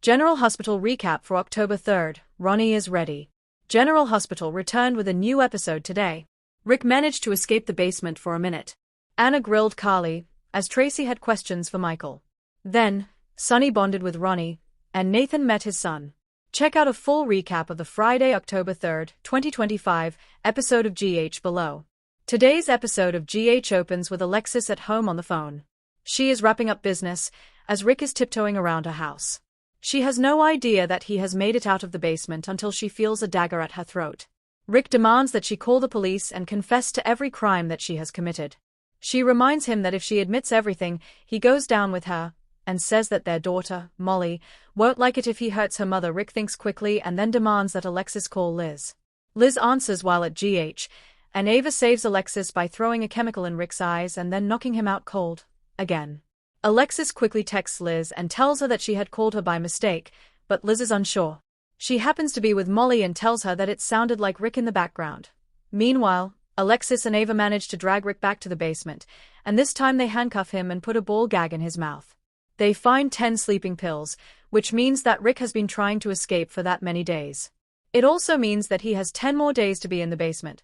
General Hospital recap for October 3rd. Ronnie is ready. General Hospital returned with a new episode today. Rick managed to escape the basement for a minute. Anna grilled Carly, as Tracy had questions for Michael. Then, Sonny bonded with Ronnie, and Nathan met his son. Check out a full recap of the Friday, October 3rd, 2025, episode of GH below. Today's episode of GH opens with Alexis at home on the phone. She is wrapping up business, as Rick is tiptoeing around her house. She has no idea that he has made it out of the basement until she feels a dagger at her throat. Rick demands that she call the police and confess to every crime that she has committed. She reminds him that if she admits everything, he goes down with her, and says that their daughter, Molly, won't like it if he hurts her mother. Rick thinks quickly and then demands that Alexis call Liz. Liz answers while at GH, and Ava saves Alexis by throwing a chemical in Rick's eyes and then knocking him out cold, again. Alexis quickly texts Liz and tells her that she had called her by mistake, but Liz is unsure. She happens to be with Molly and tells her that it sounded like Rick in the background. Meanwhile, Alexis and Ava manage to drag Rick back to the basement, and this time they handcuff him and put a ball gag in his mouth. They find 10 sleeping pills, which means that Rick has been trying to escape for that many days. It also means that he has 10 more days to be in the basement.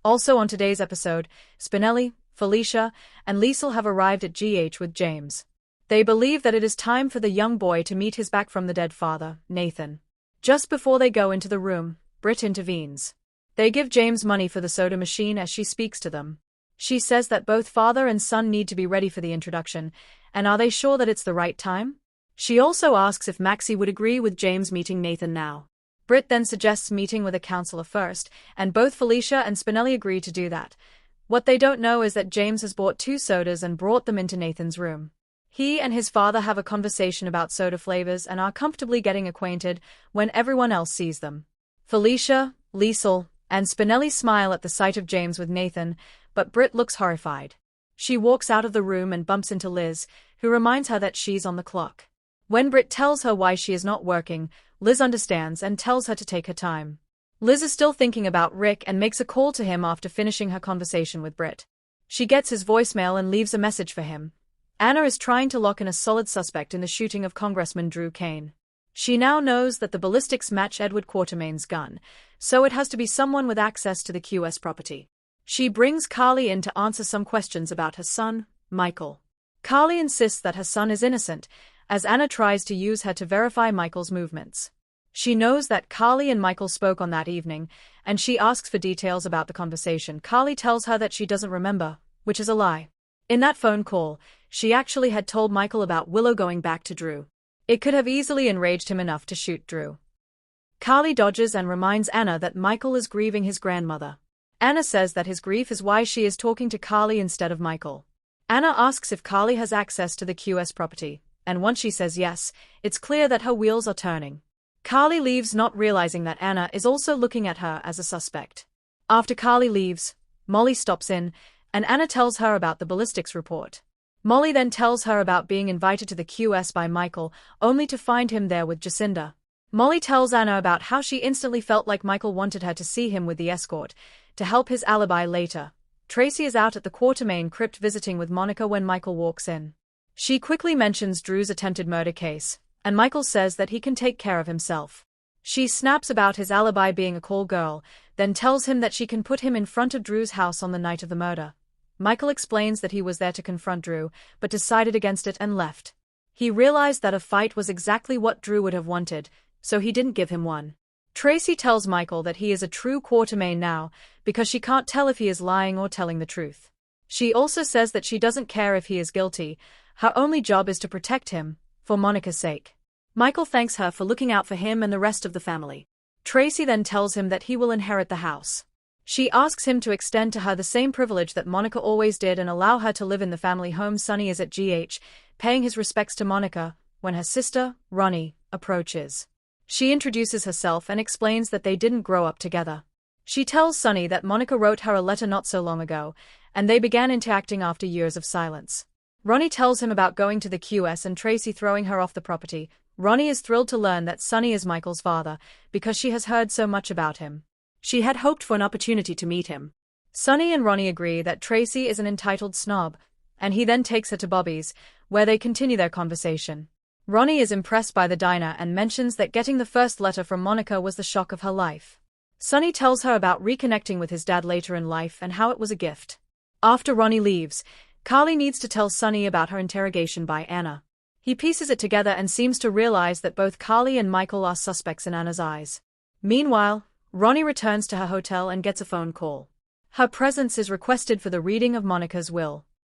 Also on today's episode, Spinelli, Felicia, and Liesl have arrived at GH with James. They believe that it is time for the young boy to meet his back-from-the-dead father, Nathan. Just before they go into the room, Britt intervenes. They give James money for the soda machine as she speaks to them. She says that both father and son need to be ready for the introduction, and are they sure that it's the right time? She also asks if Maxie would agree with James meeting Nathan now. Britt then suggests meeting with a counselor first, and both Felicia and Spinelli agree to do that. What they don't know is that James has bought 2 sodas and brought them into Nathan's room. He and his father have a conversation about soda flavors and are comfortably getting acquainted when everyone else sees them. Felicia, Liesl, and Spinelli smile at the sight of James with Nathan, but Britt looks horrified. She walks out of the room and bumps into Liz, who reminds her that she's on the clock. When Britt tells her why she is not working, Liz understands and tells her to take her time. Liz is still thinking about Rick and makes a call to him after finishing her conversation with Britt. She gets his voicemail and leaves a message for him. Anna is trying to lock in a solid suspect in the shooting of Congressman Drew Kane. She now knows that the ballistics match Edward Quartermain's gun, so it has to be someone with access to the QS property. She brings Carly in to answer some questions about her son, Michael. Carly insists that her son is innocent, as Anna tries to use her to verify Michael's movements. She knows that Carly and Michael spoke on that evening, and she asks for details about the conversation. Carly tells her that she doesn't remember, which is a lie. In that phone call, she actually had told Michael about Willow going back to Drew. It could have easily enraged him enough to shoot Drew. Carly dodges and reminds Anna that Michael is grieving his grandmother. Anna says that his grief is why she is talking to Carly instead of Michael. Anna asks if Carly has access to the QS property, and once she says yes, it's clear that her wheels are turning. Carly leaves, not realizing that Anna is also looking at her as a suspect. After Carly leaves, Molly stops in, and Anna tells her about the ballistics report. Molly then tells her about being invited to the QS by Michael, only to find him there with Jacinda. Molly tells Anna about how she instantly felt like Michael wanted her to see him with the escort, to help his alibi later. Tracy is out at the Quartermain crypt visiting with Monica when Michael walks in. She quickly mentions Drew's attempted murder case, and Michael says that he can take care of himself. She snaps about his alibi being a call girl, then tells him that she can put him in front of Drew's house on the night of the murder. Michael explains that he was there to confront Drew, but decided against it and left. He realized that a fight was exactly what Drew would have wanted, so he didn't give him one. Tracy tells Michael that he is a true Quartermain now, because she can't tell if he is lying or telling the truth. She also says that she doesn't care if he is guilty, her only job is to protect him, for Monica's sake. Michael thanks her for looking out for him and the rest of the family. Tracy then tells him that he will inherit the house. She asks him to extend to her the same privilege that Monica always did and allow her to live in the family home. Sonny is at GH, paying his respects to Monica, when her sister, Ronnie, approaches. She introduces herself and explains that they didn't grow up together. She tells Sonny that Monica wrote her a letter not so long ago, and they began interacting after years of silence. Ronnie tells him about going to the QS and Tracy throwing her off the property. Ronnie is thrilled to learn that Sonny is Michael's father, because she has heard so much about him. She had hoped for an opportunity to meet him. Sonny and Ronnie agree that Tracy is an entitled snob, and he then takes her to Bobby's, where they continue their conversation. Ronnie is impressed by the diner and mentions that getting the first letter from Monica was the shock of her life. Sonny tells her about reconnecting with his dad later in life and how it was a gift. After Ronnie leaves, Carly needs to tell Sonny about her interrogation by Anna. He pieces it together and seems to realize that both Carly and Michael are suspects in Anna's eyes. Meanwhile, Ronnie returns to her hotel and gets a phone call. Her presence is requested for the reading of Monica's will.